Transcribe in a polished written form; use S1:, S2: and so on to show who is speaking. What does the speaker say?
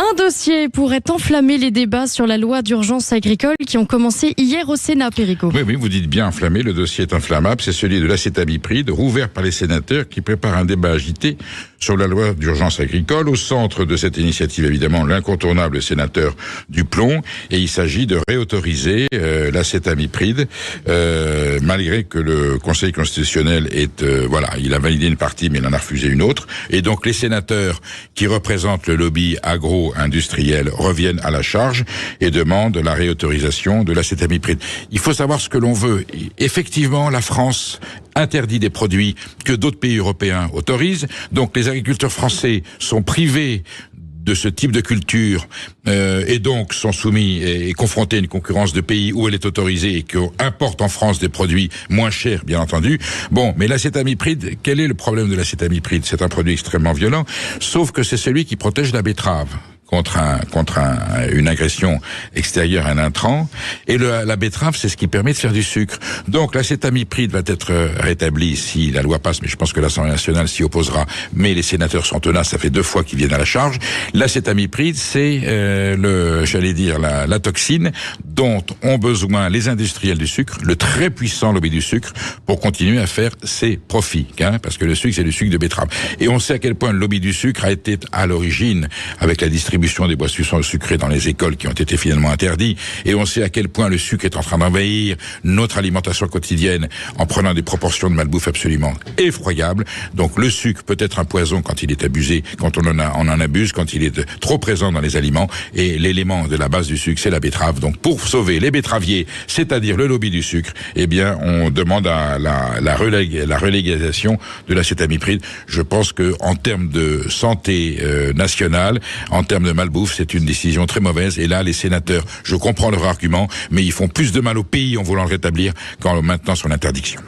S1: Un dossier pourrait enflammer les débats sur la loi d'urgence agricole qui ont commencé hier au Sénat, Perico.
S2: Oui, vous dites bien enflammé, le dossier est inflammable, c'est celui de l'acétamipride, rouvert par les sénateurs qui préparent un débat agité sur la loi d'urgence agricole. Au centre de cette initiative, évidemment, l'incontournable sénateur Duplon, et il s'agit de réautoriser l'acétamipride, malgré que le Conseil constitutionnel il a validé une partie, mais il en a refusé une autre, et donc les sénateurs qui représentent le lobby agro-industriel reviennent à la charge et demandent la réautorisation de l'acétamipride. Il faut savoir ce que l'on veut. Effectivement, la France interdit des produits que d'autres pays européens autorisent, donc les agriculteurs français sont privés de ce type de culture et donc sont soumis et confrontés à une concurrence de pays où elle est autorisée et qui importent en France des produits moins chers, bien entendu. Bon, mais l'acétamipride, quel est le problème de l'acétamipride? C'est un produit extrêmement violent, sauf que c'est celui qui protège la betterave contre une agression extérieure, un intrant. Et la betterave, c'est ce qui permet de faire du sucre. Donc l'acétamipride va être rétabli si la loi passe, mais je pense que l'Assemblée nationale s'y opposera. Mais les sénateurs sont tenaces, ça fait 2 fois qu'ils viennent à la charge. L'acétamipride, c'est la toxine dont ont besoin les industriels du sucre, le très puissant lobby du sucre, pour continuer à faire ses profits. Parce que le sucre, c'est du sucre de betterave. Et on sait à quel point le lobby du sucre a été à l'origine, avec la distribution des boissons sucrées dans les écoles qui ont été finalement interdits, et on sait à quel point le sucre est en train d'envahir notre alimentation quotidienne en prenant des proportions de malbouffe absolument effroyables. Donc le sucre peut être un poison quand il est abusé, quand on en abuse, quand il est trop présent dans les aliments, et l'élément de la base du sucre, c'est la betterave. Donc pour sauver les betteraviers, c'est-à-dire le lobby du sucre, eh bien on demande à la relégalisation de l'acétamipride. Je pense que en termes de santé nationale, en termes de malbouffe, c'est une décision très mauvaise. Et là, les sénateurs, je comprends leur argument, mais ils font plus de mal au pays en voulant le rétablir qu'en maintenant son interdiction.